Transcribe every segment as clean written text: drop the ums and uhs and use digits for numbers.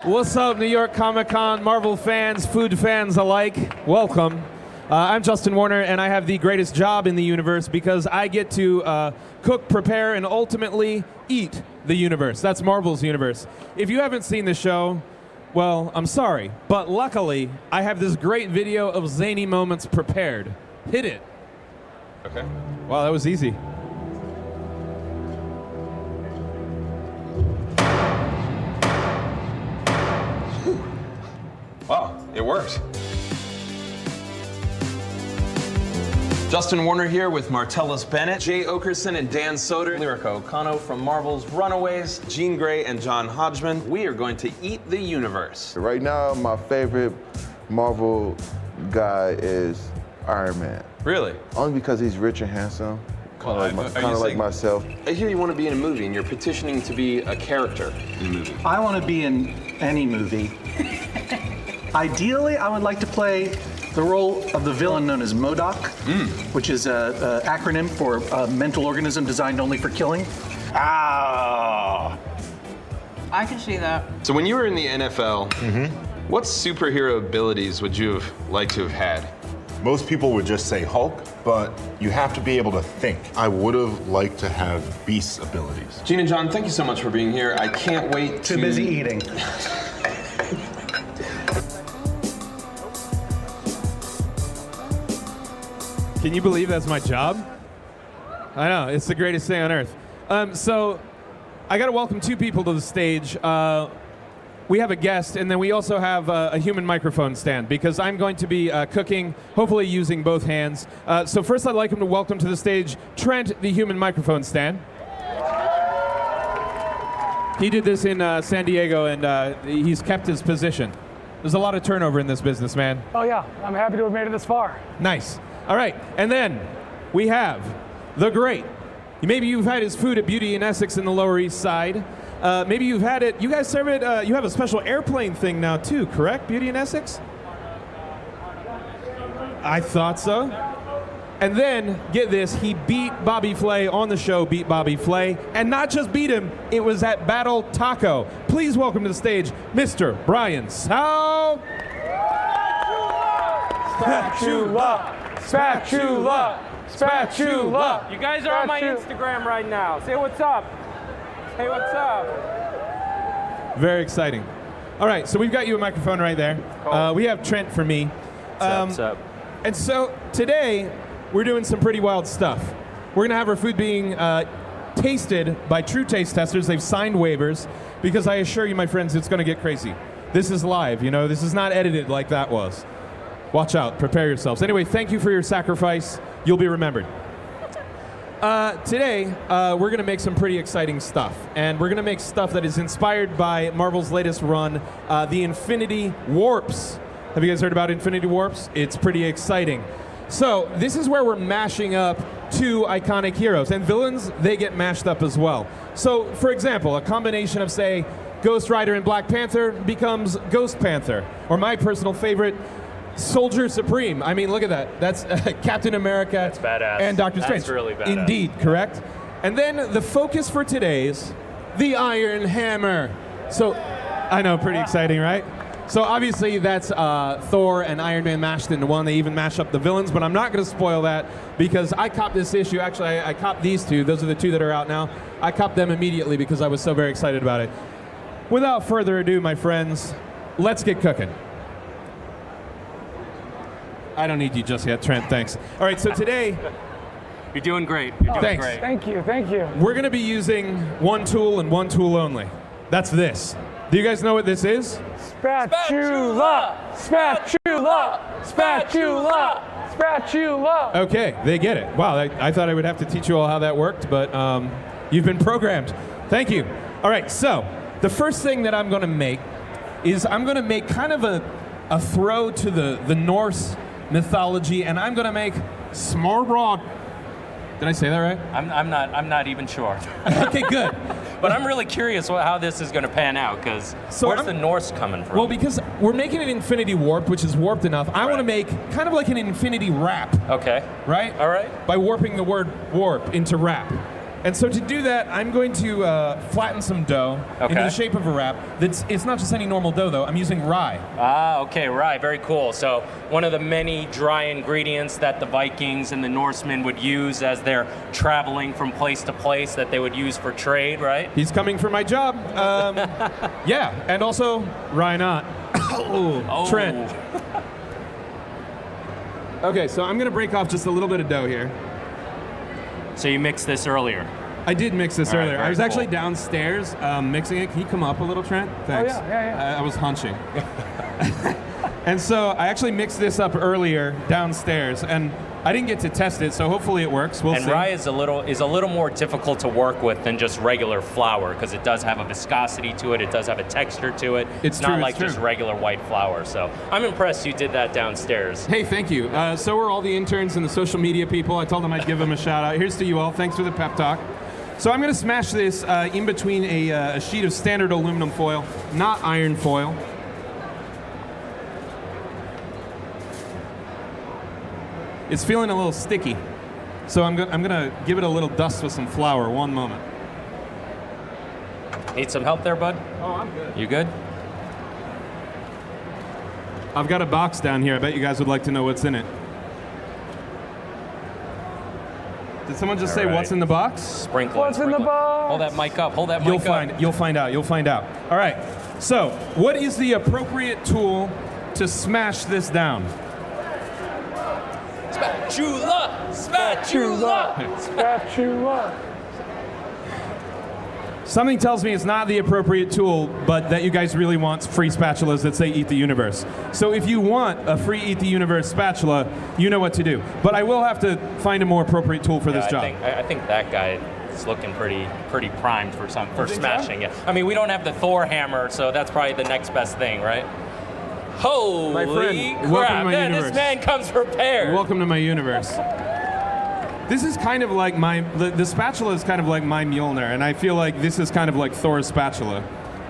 What's up, New York Comic-Con, Marvel fans, food fans alike? Welcome. I'm Justin Warner, and I have the greatest job in the universe because I get to cook, prepare, and ultimately eat the universe. That's Marvel's universe. If you haven't seen the show, well, I'm sorry, but luckily, I have this great video of zany moments prepared. Hit it. Okay. Wow, that was easy. Wow, it worked. Justin Warner here with Martellus Bennett, Jay Okerson and Dan Soder, Lyrica Okano from Marvel's Runaways, Jean Grey and John Hodgman. We are going to eat the universe. Right now, my favorite Marvel guy is Iron Man. Really? Only because he's rich and handsome, kind of like myself. I hear you want to be in a movie and you're petitioning to be a character in a movie. I want to be in any movie. Ideally, I would like to play the role of the villain known as MODOK, which is an acronym for a mental organism designed only for killing. Ah! I can see that. So when you were in the NFL, what superhero abilities would you have liked to have had? Most people would just say Hulk, but you have to be able to think. I would have liked to have Beast's abilities. Jean and John, thank you so much for being here. I can't wait to... Too busy eating. Can you believe that's my job? I know, it's the greatest thing on earth. So I got to welcome two people to the stage. We have a guest, and then we also have a human microphone stand because I'm going to be cooking, hopefully using both hands. So first I'd like him to welcome to the stage Trent, the human microphone stand. He did this in San Diego, and he's kept his position. There's a lot of turnover in this business, man. Oh yeah, I'm happy to have made it this far. Nice. All right, and then we have the great. Maybe you've had his food at Beauty in Essex in the Lower East Side. Maybe you've had it, you guys serve it, you have a special airplane thing now too, correct, Beauty in Essex? I thought so. And then, get this, he beat Bobby Flay on the show, beat Bobby Flay, and not just beat him, it was at Battle Taco. Please welcome to the stage, Mr. Brian Tsao. Spatula! Spatula! Spatula! You guys are on my Instagram right now. Say what's up. Hey, what's up? Very exciting. All right, so we've got you a microphone right there. Cool. We have Trent for me. What's up? And so today, we're doing some pretty wild stuff. We're gonna have our food being tasted by true taste testers. They've signed waivers because I assure you, my friends, it's gonna get crazy. This is live, you know, this is not edited like that was. Watch out, prepare yourselves. Anyway, thank you for your sacrifice. You'll be remembered. Today, we're gonna make some pretty exciting stuff. And we're gonna make stuff that is inspired by Marvel's latest run, the Infinity Warps. Have you guys heard about Infinity Warps? It's pretty exciting. So, this is where we're mashing up two iconic heroes. And villains, they get mashed up as well. So, for example, a combination of, say, Ghost Rider and Black Panther becomes Ghost Panther. Or my personal favorite, Soldier Supreme. I mean, look at that. That's Captain America. That's badass. And Doctor Strange. That's really badass. Indeed, correct. And then the focus for today is the Iron Hammer. So, I know, pretty exciting, right? So obviously that's Thor and Iron Man mashed into one. They even mash up the villains, but I'm not going to spoil that because I copped this issue. Actually, I copped these two. Those are the two that are out now. I copped them immediately because I was so very excited about it. Without further ado, my friends, let's get cooking. I don't need you just yet, Trent, thanks. All right, so today... You're doing great. You're doing Thanks. great. Thank you, thank you. We're going to be using one tool and one tool only. That's this. Do you guys know what this is? Spatula! Spatula! Spatula! Spatula! Okay, they get it. Wow, I thought I would have to teach you all how that worked, but you've been programmed. Thank you. All right, so the first thing that I'm going to make is I'm going to make kind of a throw to the Norse mythology, and I'm going to make smørrebrød. Did I say that right? I'm not even sure. Okay, good. But I'm really curious how this is going to pan out, because where's the Norse coming from? Well, because we're making an Infinity Warp, which is warped enough. I want to make kind of like an Infinity Wrap. Okay. Right? All right. By warping the word warp into wrap. And so to do that, I'm going to flatten some dough into the shape of a wrap. It's not just any normal dough, though. I'm using rye. Ah, okay, rye. Very cool. So one of the many dry ingredients that the Vikings and the Norsemen would use as they're traveling from place to place that they would use for trade, right? He's coming for my job. Yeah, and also rye not. Trent. Okay, so I'm going to break off just a little bit of dough here. So you mixed this earlier? I did mix this All right, earlier. I was actually downstairs mixing it. Can you come up a little, Trent? Thanks. Oh, yeah. I was hunching. And so I actually mixed this up earlier downstairs, and I didn't get to test it, so hopefully it works. We'll see. And rye is a little more difficult to work with than just regular flour because it does have a viscosity to it. It does have a texture to it. It's not true, like it's just true. regular white flour. So I'm impressed you did that downstairs. Hey, thank you. So are all the interns and the social media people. I told them I'd give them a shout out. Here's to you all. Thanks for the pep talk. So I'm going to smash this in between a sheet of standard aluminum foil, not iron foil. It's feeling a little sticky. So I'm gonna give it a little dust with some flour. One moment. Need some help there, bud? Oh, I'm good. You good? I've got a box down here. I bet you guys would like to know what's in it. Did someone just say right. what's in the box? Sprinkle. What's in the box? Hold that mic up. Hold that mic You'll up. find. You'll find out. You'll find out. All right. So, what is the appropriate tool to smash this down? Spatula! Spatula! Spatula. Something tells me it's not the appropriate tool, but that you guys really want free spatulas that say Eat the Universe. So if you want a free Eat the Universe spatula, you know what to do. But I will have to find a more appropriate tool for this job. I think that guy is looking pretty primed for smashing. Yeah. I mean, we don't have the Thor hammer, so that's probably the next best thing, right? Holy My friend, crap! welcome to my Man, universe. this man comes prepared. Welcome to my universe. This is kind of like the spatula is kind of like my Mjolnir, and I feel like this is kind of like Thor's spatula.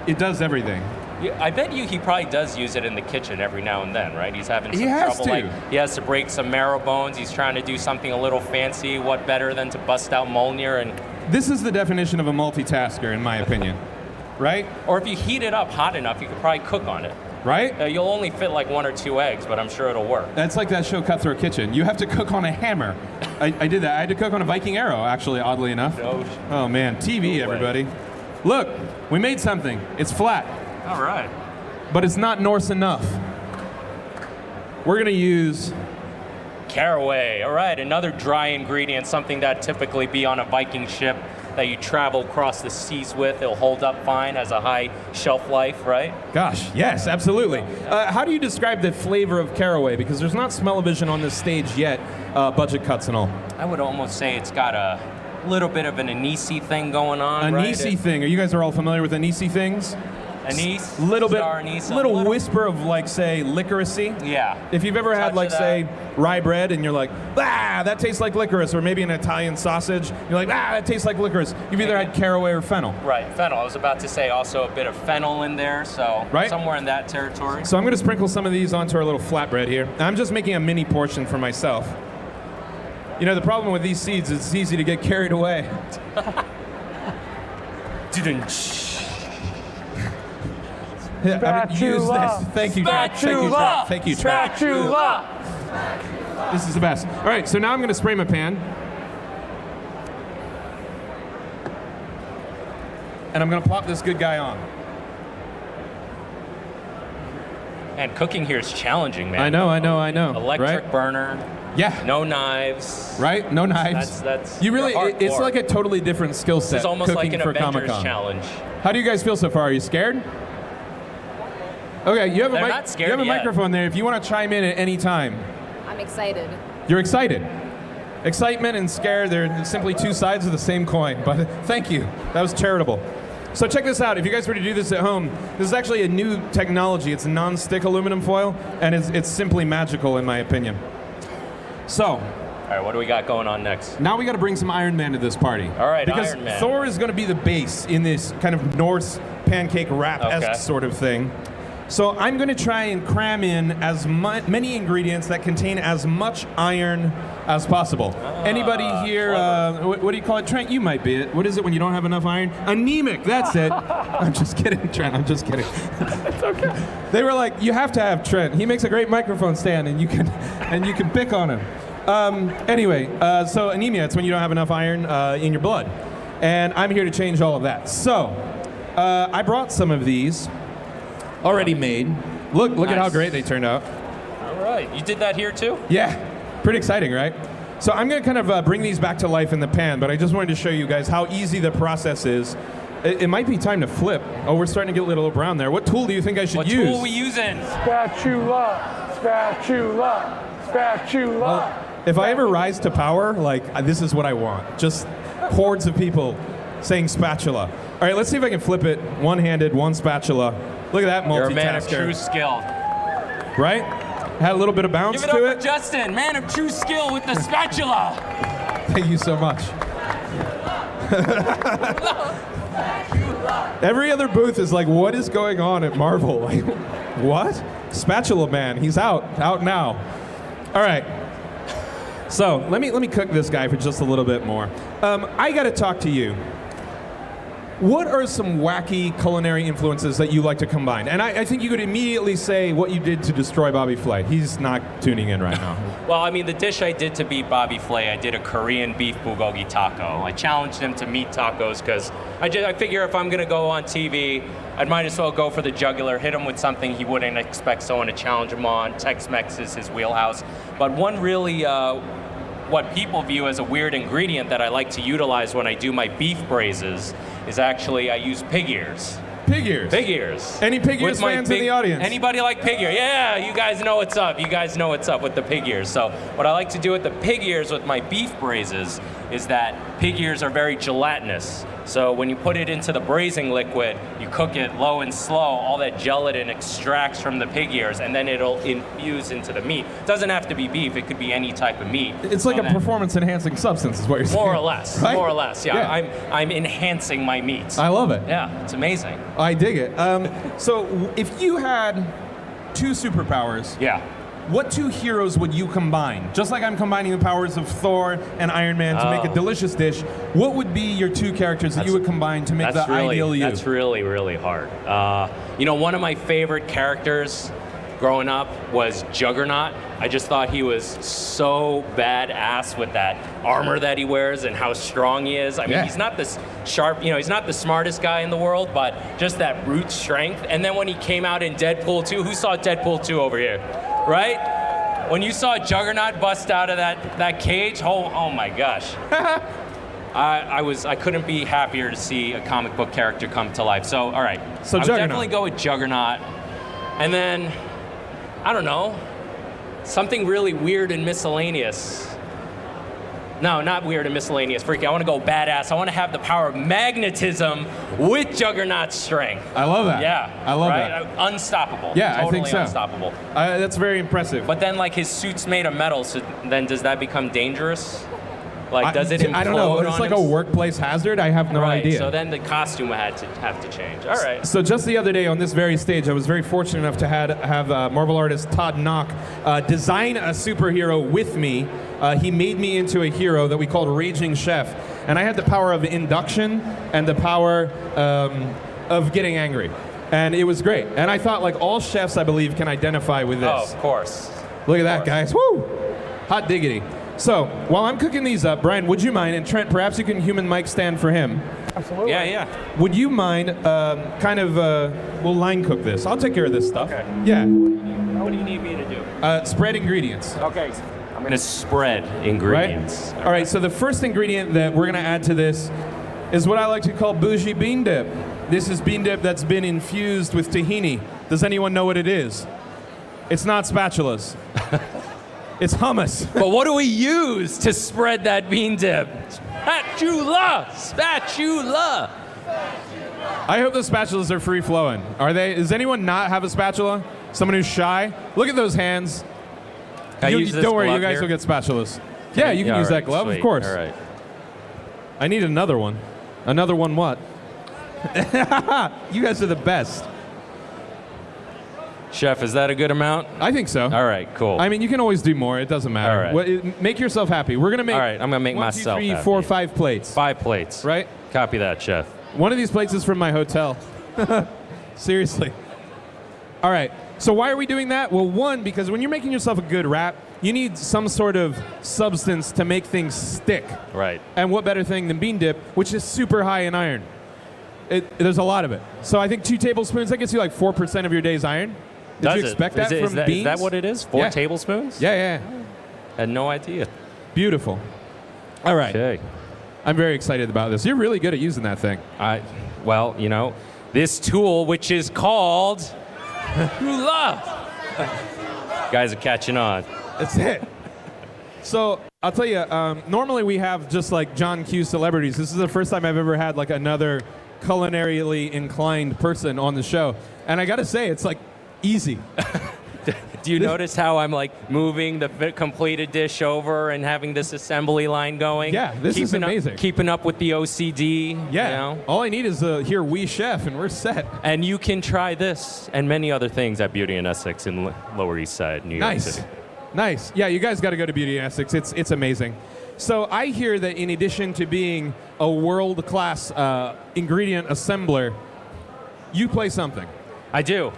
It does everything. Yeah, I bet you he probably does use it in the kitchen every now and then, right? He's having some He has trouble. to. Like he has to break some marrow bones. He's trying to do something a little fancy. What better than to bust out Mjolnir and This is the definition of a multitasker, in my opinion. Right? or if you heat it up hot enough, you could probably cook on it. Right? You'll only fit like 1 or 2 eggs, but I'm sure it'll work. That's like that show Cutthroat Kitchen. You have to cook on a hammer. I did that. I had to cook on a Viking arrow, actually, oddly enough. Oh man, TV, everybody. Look, we made something. It's flat. All right. But it's not Norse enough. We're gonna use Caraway. All right, another dry ingredient, something that typically be on a Viking ship that you travel across the seas with. It'll hold up fine, has a high shelf life, right? Gosh, yes, absolutely. How do you describe the flavor of caraway? Because there's not smell-o-vision on this stage yet, budget cuts and all. I would almost say it's got a little bit of an anise thing going on, right? Anise thing. You guys are all familiar with anise things? Anise? Little bit, Star anise, a little whisper of like, say, licorice-y. Yeah. If you've ever had, Touch like, of that. say, rye bread, and you're like, ah, that tastes like licorice, or maybe an Italian sausage, you're like, ah, that tastes like licorice. You've either had caraway or fennel. Right, fennel. I was about to say also a bit of fennel in there, so Right. somewhere in that territory. So I'm going to sprinkle some of these onto our little flatbread here. I'm just making a mini portion for myself. You know, the problem with these seeds is it's easy to get carried away. Yeah, I mean, use this. Thank you, Trent. Thank you, Trent. Thank you, Trent. Spatula. This is the best. All right, so now I'm going to spray my pan. And I'm going to plop this good guy on. And cooking here is challenging, man. I know. Electric right? burner. Yeah. No knives. Right? No knives. That's you really. you're It's hardcore. like a totally different skill set. It's almost like cooking an for Avengers Comic-Con. challenge. How do you guys feel so far? Are you scared? Okay, you have They're a not scared you have a yet. microphone there. If you want to chime in at any time. I'm excited. You're excited. Excitement and scare, they're simply two sides of the same coin. But thank you. That was charitable. So check this out. If you guys were to do this at home, this is actually a new technology. It's non-stick aluminum foil, and it's simply magical in my opinion. So, All right, what do we got going on next? now we got to bring some Iron Man to this party. All right, because Iron Man. Thor is going to be the base in this kind of Norse pancake wrap-esque Okay. sort of thing. So I'm going to try and cram in as many ingredients that contain as much iron as possible. Anybody here, what do you call it? Trent, you might be it. What is it when you don't have enough iron? Anemic, that's it. I'm just kidding, Trent, I'm just kidding. It's okay. They were like, you have to have Trent. He makes a great microphone stand and you can pick on him. Anyway, so anemia, it's when you don't have enough iron in your blood. And I'm here to change all of that. So, I brought some of these already made. Look at how great they turned out. All right, you did that here too? Yeah, pretty exciting, right? So I'm going to kind of bring these back to life in the pan, but I just wanted to show you guys how easy the process is. It might be time to flip. Oh, we're starting to get a little brown there. What tool do you think I should use? What tool are we using? Spatula, spatula, spatula. Well, if I ever rise to power, this is what I want. Just hordes of people saying spatula. All right, let's see if I can flip it one-handed, one spatula. Look at that multitasker. You're a man of true skill. Right? Had a little bit of bounce Give it to up it. for Justin, man of true skill with the spatula. Thank you so much. Every other booth is like, what is going on at Marvel? Like, what? Spatula man, he's out now. All right. So let me cook this guy for just a little bit more. I got to talk to you. What are some wacky culinary influences that you like to combine? And I think you could immediately say what you did to destroy Bobby Flay. He's not tuning in right now. Well, I mean, the dish I did to beat Bobby Flay, I did a Korean beef bulgogi taco. I challenged him to meat tacos because I figure if I'm going to go on TV, I might as well go for the jugular, hit him with something he wouldn't expect someone to challenge him on. Tex-Mex is his wheelhouse. But one really, what people view as a weird ingredient that I like to utilize when I do my beef braises is actually I use pig ears. Pig ears? Pig ears. Any pig ears fans in the audience? Anybody like pig ears? Yeah, you guys know what's up. You guys know what's up with the pig ears. So what I like to do with the pig ears with my beef braises is that pig ears are very gelatinous. So when you put it into the braising liquid, you cook it low and slow, all that gelatin extracts from the pig ears, and then it'll infuse into the meat. It doesn't have to be beef, it could be any type of meat. It's like a performance-enhancing substance is what you're saying. More or less, right? More or less, yeah. I'm enhancing my meat. I love it. Yeah, it's amazing. I dig it. So if you had two superpowers, yeah, what two heroes would you combine? Just like I'm combining the powers of Thor and Iron Man to make a delicious dish, what would be your two characters that you would combine to make the ideal you? That's really, really hard. One of my favorite characters growing up was Juggernaut. I just thought he was so badass with that armor that he wears and how strong he is. I mean, he's not this sharp, he's not the smartest guy in the world, but just that brute strength. And then when he came out in Deadpool 2, who saw Deadpool 2 over here? Right? When you saw Juggernaut bust out of that cage, oh my gosh. I couldn't be happier to see a comic book character come to life. So, all right. So I would Juggernaut. definitely go with Juggernaut. And then, I don't know, something really weird and miscellaneous. No, not weird and miscellaneous, freaky. I want to go badass. I want to have the power of magnetism with Juggernaut's strength. I love that. Yeah. I love that. Unstoppable. Yeah, totally I think so. Unstoppable. That's very impressive. But then, his suit's made of metal, so then does that become dangerous? Does it implode? I don't know. It's like a workplace hazard. I have no idea. So then the costume have to change. All right. So just the other day on this very stage, I was very fortunate enough to have Marvel artist Todd Knock design a superhero with me. He made me into a hero that we called Raging Chef, and I had the power of induction and the power of getting angry, and it was great. And I thought all chefs, I believe, can identify with this. Oh, of course. Look at that, guys. Woo! Hot diggity. So, while I'm cooking these up, Brian, would you mind, and Trent, perhaps you can human mic stand for him. Absolutely. Yeah. Would you mind we'll line cook this. I'll take care of this stuff. Okay. Yeah. What do you need me to do? Spread ingredients. Okay. I'm going to spread ingredients. Right? All right, so the first ingredient that we're going to add to this is what I like to call bougie bean dip. This is bean dip that's been infused with tahini. Does anyone know what it is? It's not spatulas. It's hummus. But what do we use to spread that bean dip? Spatula! Spatula! I hope the spatulas are free-flowing. Are they? Does anyone not have a spatula? Someone who's shy? Look at those hands. Don't worry, you guys will get spatulas. Yeah, you can use that glove, sweet. of course. All right. I need another one. Another one what? You guys are the best. Chef, is that a good amount? I think so. All right, cool. I mean, you can always do more. It doesn't matter. All right. Make yourself happy. We're gonna make. All right, I'm gonna make 1, myself 2, 3, happy. 4, 5 plates. 5 plates. Right. Copy that, Chef. One of these plates is from my hotel. Seriously. All right. So why are we doing that? Well, one, because when you're making yourself a good wrap, you need some sort of substance to make things stick. Right. And what better thing than bean dip, which is super high in iron. There's a lot of it. So I think 2 tablespoons, that gets you like 4% of your day's iron. Did you expect that from beans? Is that what it is? 4 tablespoons? Yeah. Had no idea. Beautiful. All right. Okay. I'm very excited about this. You're really good at using that thing. Well, you know, this tool, which is called hula. Guys are catching on. That's it. So I'll tell you, normally we have just like John Q celebrities. This is the first time I've ever had like another culinarily inclined person on the show. And I got to say, it's like easy. Do you notice how I'm like moving the completed dish over and having this assembly line going? Yeah, this is amazing. Keeping up with the OCD. Yeah. You know? All I need is hear "We Chef" and we're set. And you can try this and many other things at Beauty and Essex in Lower East Side, New York City. Nice. Yeah, you guys got to go to Beauty and Essex. It's amazing. So I hear that in addition to being a world-class ingredient assembler, you play something. I do.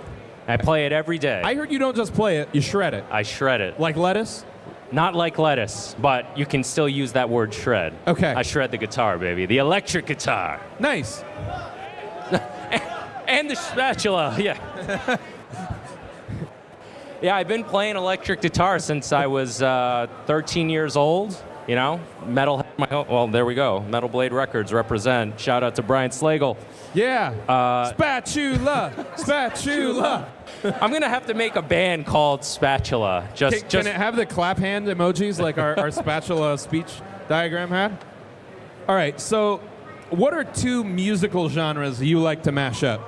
I play it every day. I heard you don't just play it, you shred it. I shred it. Like lettuce? Not like lettuce, but you can still use that word shred. Okay. I shred the guitar, baby. The electric guitar. Nice. And the spatula, yeah. Yeah, I've been playing electric guitar since I was 13 years old. You know, well, there we go. Metal Blade Records represent. Shout out to Brian Tsao. Yeah. Spatula. I'm going to have to make a band called Spatula. Can it have the clap hand emojis like our spatula speech diagram had? All right, so what are 2 musical genres you like to mash up?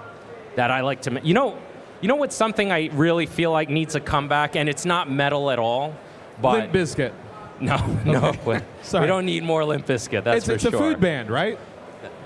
That I like to... You know what's something I really feel like needs a comeback, and it's not metal at all, but... Limp Bizkit. No. Sorry. We don't need more Limp Bizkit, that's for sure. It's a food band, right?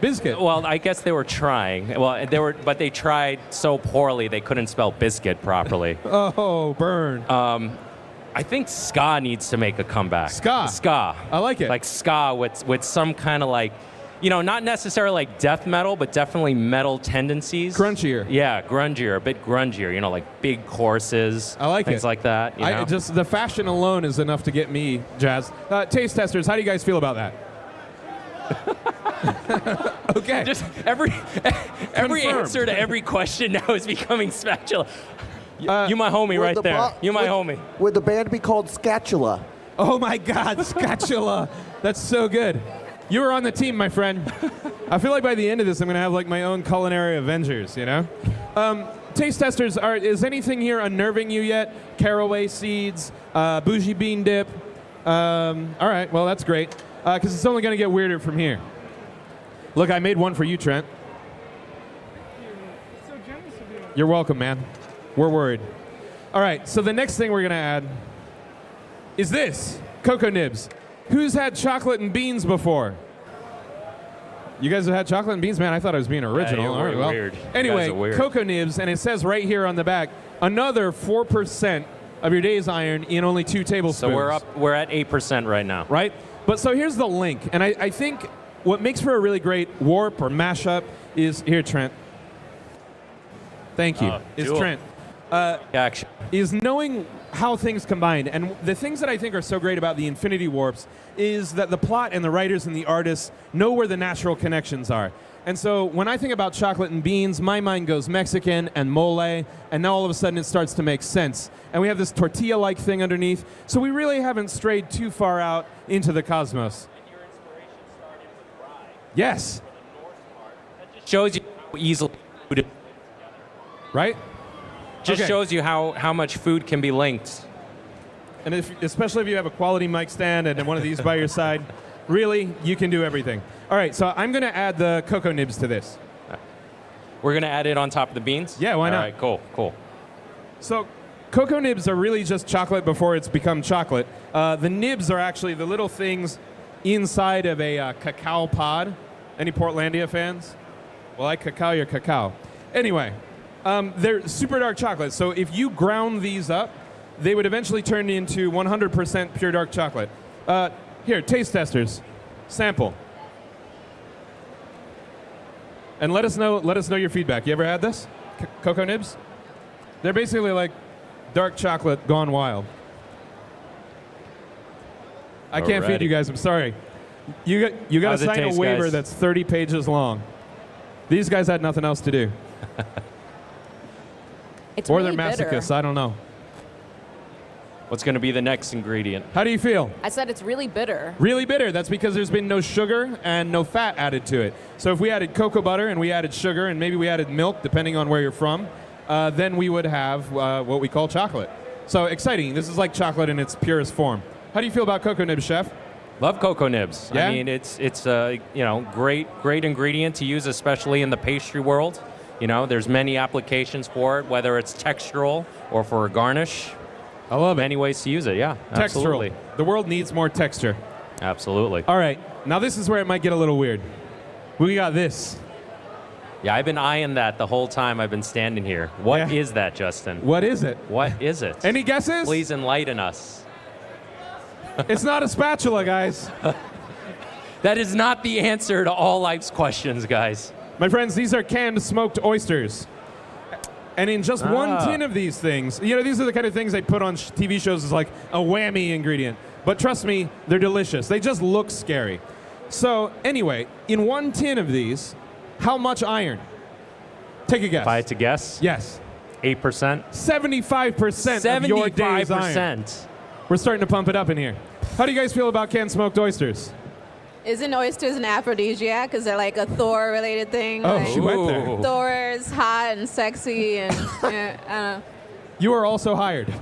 Biscuit. Well, I guess they were trying. But they tried so poorly they couldn't spell biscuit properly. Oh, burn. I think ska needs to make a comeback. Ska. I like it. Like ska with some kind of like, you know, not necessarily like death metal, but definitely metal tendencies. Grungier. Yeah, grungier, a bit grungier. You know, like big choruses. I like things like that. You know? Just the fashion alone is enough to get me jazzed. Taste testers, how do you guys feel about that? Okay. Just every answer to every question now is becoming spatula. You my homie right there. You my homie. Would the band be called Scatula? Oh my God, Scatula. That's so good. You were on the team, my friend. I feel like by the end of this, I'm going to have like my own culinary Avengers, you know? Taste testers, is anything here unnerving you yet? Caraway seeds, bougie bean dip. All right, well, that's great. Because it's only going to get weirder from here. Look, I made one for you, Trent. So generous of you. You're welcome, man. We're worried. All right, so the next thing we're going to add is this, cocoa nibs. Who's had chocolate and beans before? You guys have had chocolate and beans? Man, I thought I was being original. Yeah, All right, well. weird. Anyway, weird. cocoa nibs, and it says right here on the back, another 4% of your day's iron in only 2 tablespoons. So we're at 8% right now. Right? But so here's the link, and I think what makes for a really great warp or mashup is, here, Trent. Thank you. Is Trent. Action. Is knowing how things combine. And the things that I think are so great about the Infinity Warps is that the plot and the writers and the artists know where the natural connections are. And so when I think about chocolate and beans, my mind goes Mexican and mole, and now all of a sudden it starts to make sense. And we have this tortilla-like thing underneath, so we really haven't strayed too far out into the cosmos. And your inspiration started with rye. Yes. For the north part. That just shows you how easily food is linked together. Right? Just shows you how much food can be linked. And especially if you have a quality mic stand and one of these by your side, really, you can do everything. All right, so I'm going to add the cocoa nibs to this. We're going to add it on top of the beans? Yeah, why not? All right, cool. So cocoa nibs are really just chocolate before it's become chocolate. The nibs are actually the little things inside of a cacao pod. Any Portlandia fans? Well, I cacao your cacao. Anyway, They're super dark chocolate. So if you ground these up, they would eventually turn into 100% pure dark chocolate. Here, taste testers, sample, and let us know your feedback. You ever had this, cocoa nibs? They're basically like dark chocolate gone wild. I can't feed you guys. I'm sorry. You got to sign a waiver that's 30 pages long. These guys had nothing else to do. It's or really they're masochists. bitter. I don't know. What's going to be the next ingredient? How do you feel? I said it's really bitter. Really bitter. That's because there's been no sugar and no fat added to it. So if we added cocoa butter and we added sugar and maybe we added milk, depending on where you're from, then we would have what we call chocolate. So exciting. This is like chocolate in its purest form. How do you feel about cocoa nibs, chef? Love cocoa nibs. Yeah? I mean, it's a great ingredient to use, especially in the pastry world. There's many applications for it, whether it's textural or for a garnish. I love it. Many ways to use it, yeah. Textural. Absolutely. The world needs more texture. Absolutely. All right. Now this is where it might get a little weird. We got this. Yeah, I've been eyeing that the whole time I've been standing here. What is that, Justin? What is it? What is it? Any guesses? Please enlighten us. It's not a spatula, guys. That is not the answer to all life's questions, guys. My friends, these are canned smoked oysters. And in just one tin of these things, these are the kind of things they put on TV shows as like a whammy ingredient. But trust me, they're delicious. They just look scary. So anyway, in one tin of these, how much iron? Take a guess. If I had to guess? Yes. 8%? 75% of your day's iron. 75%. We're starting to pump it up in here. How do you guys feel about canned smoked oysters? Isn't oysters an aphrodisiac? Is there like a Thor-related thing? Oh, like, she went there. Thor is hot and sexy, and I don't know. You are also hired.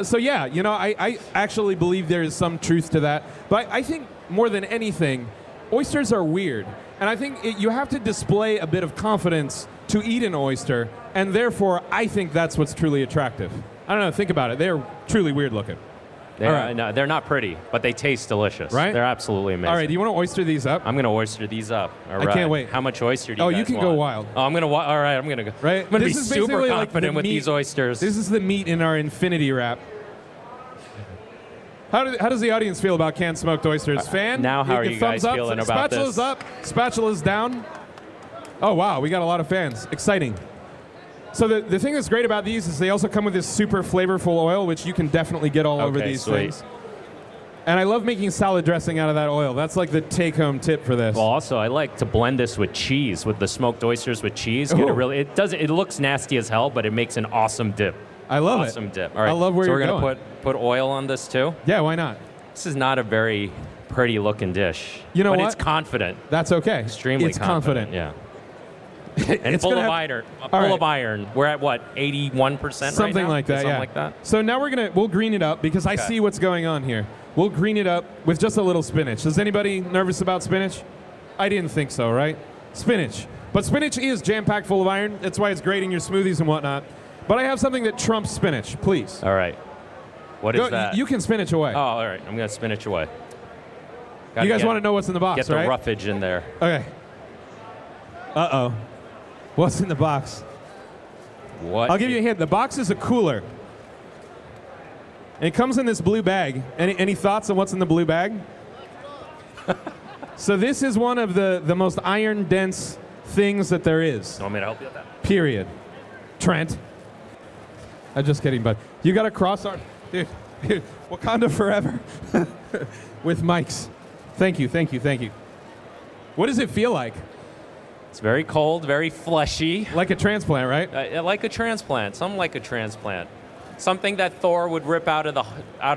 So yeah, I actually believe there is some truth to that. But I think more than anything, oysters are weird. And I think you have to display a bit of confidence to eat an oyster, and therefore I think that's what's truly attractive. I don't know, think about it. They're truly weird looking. No, they're not pretty, but they taste delicious. Right? They're absolutely amazing. All right, do you want to oyster these up? I'm going to oyster these up. All right. I can't wait. How much oyster do you guys you can want? go wild. Oh, I'm going to all right, I'm going to go. Right? I'm going to be This is super basically like confident the with meat- these oysters. This is the meat in our infinity wrap. How does the audience feel about canned smoked oysters? Fan? Now how are get you thumbs guys up. feeling about Spatula's this? up. Spatula's down. Oh, wow. We got a lot of fans. Exciting. So the thing that's great about these is they also come with this super flavorful oil, which you can definitely get all over these things. And I love making salad dressing out of that oil. That's like the take-home tip for this. Well, also, I like to blend this with cheese, with the smoked oysters with cheese. Ooh. It looks nasty as hell, but it makes an awesome dip. I love it. Awesome dip. All right. I love where so you're we're going. to put oil on this too? Yeah, why not? This is not a very pretty looking dish. You know but what? it's confident. That's okay. Extremely it's confident. Yeah. And It's full gonna of have- iron. All Full right. of iron. We're at what, 81% right Something now? like that, Something yeah. like that. So now we'll green it up because I Okay. see what's going on here. We'll green it up with just a little spinach. Is anybody nervous about spinach? I didn't think so, right? Spinach. But spinach is jam-packed full of iron. That's why it's great in your smoothies and whatnot. But I have something that trumps spinach, please. All right. What is Go- that? You can spinach away. Oh, all right. I'm going to spinach away. You guys want to know what's in the box, Get the right? roughage in there. Okay. Uh-oh. What's in the box? What? I'll give you a hint. The box is a cooler. And it comes in this blue bag. Any thoughts on what's in the blue bag? So this is one of the most iron-dense things that there is. You want me to help you with that? Period. Trent. I'm just kidding, bud. You got a cross arm. Dude, Wakanda forever. With mics. Thank you. What does it feel like? It's very cold, very fleshy. Like a transplant, right? Like a transplant. Something like a transplant. Something that Thor would rip out of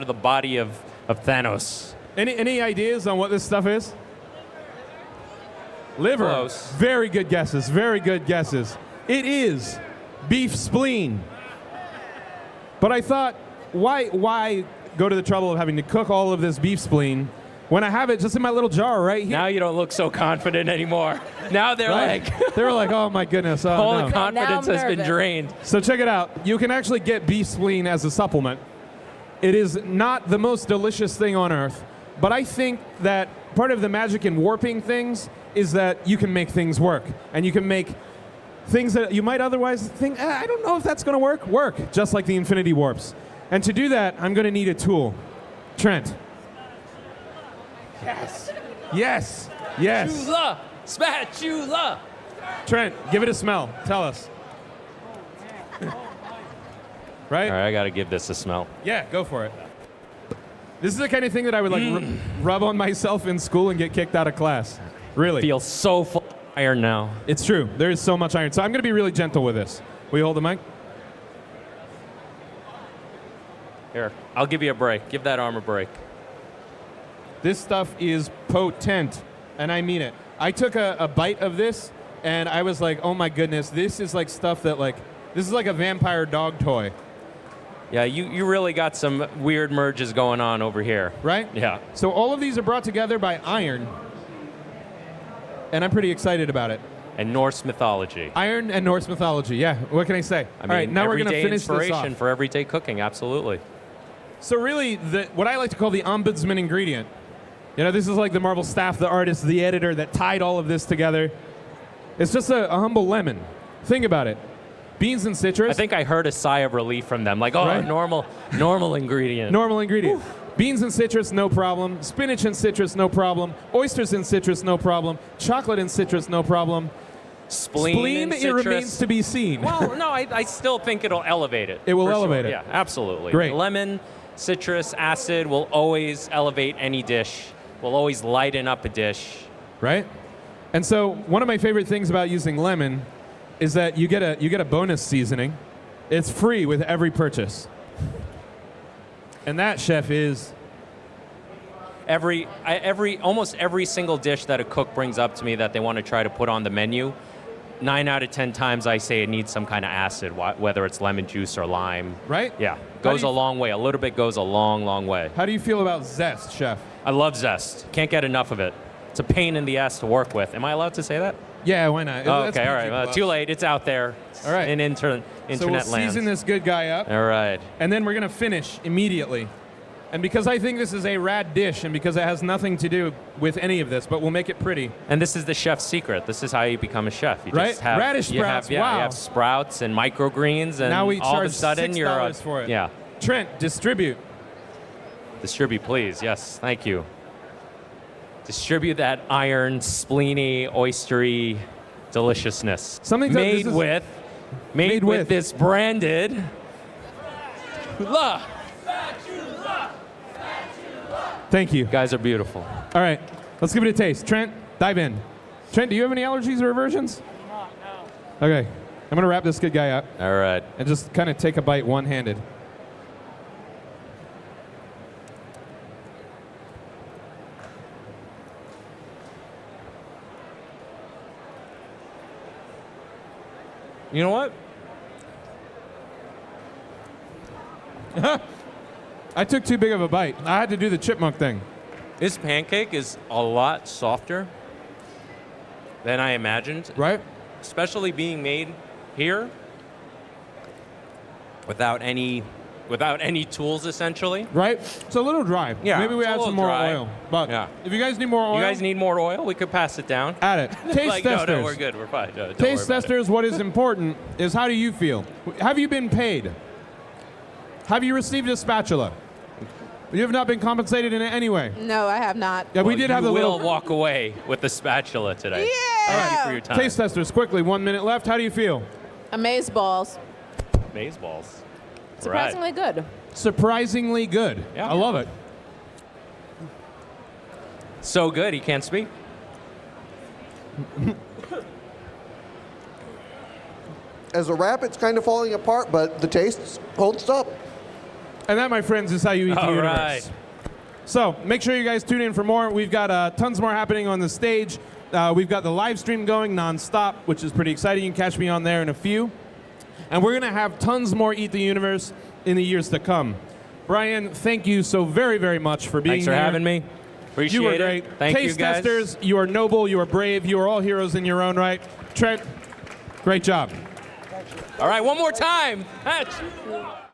the body of Thanos. Any ideas on what this stuff is? Liver. Close. Very good guesses. Very good guesses. It is beef spleen. But I thought, why go to the trouble of having to cook all of this beef spleen when I have it just in my little jar right here? Now you don't look so confident anymore. Now they're they're like, oh my goodness. Oh, all no. the confidence has been drained. So check it out. You can actually get beef spleen as a supplement. It is not the most delicious thing on earth, but I think that part of the magic in warping things is that you can make things work, and you can make things that you might otherwise think, I don't know if that's going to work, just like the infinity warps. And to do that, I'm going to need a tool. Trent. Yes. Yes. Yes. Spatula! Spatula! Trent, give it a smell. Tell us. Right? All right, I got to give this a smell. Yeah, go for it. This is the kind of thing that I would like rub on myself in school and get kicked out of class. Really. Feels so full of iron now. It's true. There is so much iron. So I'm going to be really gentle with this. Will you hold the mic? Here, I'll give you a break. Give that arm a break. This stuff is potent, and I mean it. I took a bite of this, and I was like, oh my goodness, this is like stuff that like, this is like a vampire dog toy. Yeah, you really got some weird merges going on over here. Right? Yeah. So all of these are brought together by iron, and I'm pretty excited about it. And Norse mythology. Iron and Norse mythology, yeah. What can I say? I mean, all right, now we're going to finish this off. inspiration for everyday cooking, absolutely. So really, what I like to call the ombudsman ingredient. You know, this is like the Marvel staff, the artist, the editor that tied all of this together. It's just a humble lemon. Think about it. Beans and citrus. I think I heard a sigh of relief from them. Like, oh, right? normal ingredient. Normal ingredient. Beans and citrus, no problem. Spinach and citrus, no problem. Oysters and citrus, no problem. Chocolate and citrus, no problem. Spleen and it citrus. remains to be seen. Well, no, I still think it'll elevate it. It will for elevate sure. it. Yeah, absolutely. Great. Lemon, citrus, acid will always elevate any dish. Will always lighten up a dish. Right? And so one of my favorite things about using lemon is that you get a bonus seasoning. It's free with every purchase. And that, chef, is almost every single dish that a cook brings up to me that they want to try to put on the menu, 9 out of 10 times I say it needs some kind of acid, whether it's lemon juice or lime. Right? Yeah. Goes a long way. A little bit goes a long, long way. How do you feel about zest, chef? I love zest. Can't get enough of it. It's a pain in the ass to work with. Am I allowed to say that? Yeah, why not? Oh, okay, all right. Too late. It's out there. All right. In internet so we'll land. season this good guy up. All right. And then we're going to finish immediately. And because I think this is a rad dish, and because it has nothing to do with any of this, but we'll make it pretty. And this is the chef's secret. This is how you become a chef. You right? Just have, Radish sprouts. You have sprouts and microgreens, and now we all charge of a sudden you're $6 for it. Yeah. Trent, distribute. Distribute, please. Yes, thank you. Distribute that iron, spleeny, oystery deliciousness. Something made with this branded. Thank you. You guys are beautiful. All right, let's give it a taste. Trent, dive in. Trent, do you have any allergies or aversions? No. Okay, I'm gonna wrap this good guy up. All right. And just kind of take a bite one-handed. You know what? I took too big of a bite. I had to do the chipmunk thing. This pancake is a lot softer than I imagined. Right? Especially being made here without any tools, essentially. Right? It's a little dry. Yeah. Maybe we it's a add little some more dry. oil. But Yeah. if you guys need more oil, You guys need more oil? We could pass it down. add it. Taste like, testers. No, we're good. We're fine. Don't Taste worry about it. testers, what is important is how do you feel? Have you been paid? Have you received a spatula? You have not been compensated in any way. No, I have not. Yeah, we did have the You will little walk away with the spatula today. Yeah! Thank you for your time. taste testers. Quickly, 1 minute left. How do you feel? Amaze balls. Maze balls. Surprisingly good. Surprisingly good. Yeah. I love it. So good, he can't speak. As a wrap, it's kind of falling apart, but the taste holds up. And that, my friends, is how you eat the All universe. right. So make sure you guys tune in for more. We've got tons more happening on the stage. We've got the live stream going nonstop, which is pretty exciting. You can catch me on there in a few. And we're going to have tons more Eat the Universe in the years to come. Brian, thank you so very, very much for being here. Thanks for having me. Appreciate You were it. great. Thank you, Taste guys. testers, you are noble, you are brave, you are all heroes in your own right. Trent, great job. All right, one more time.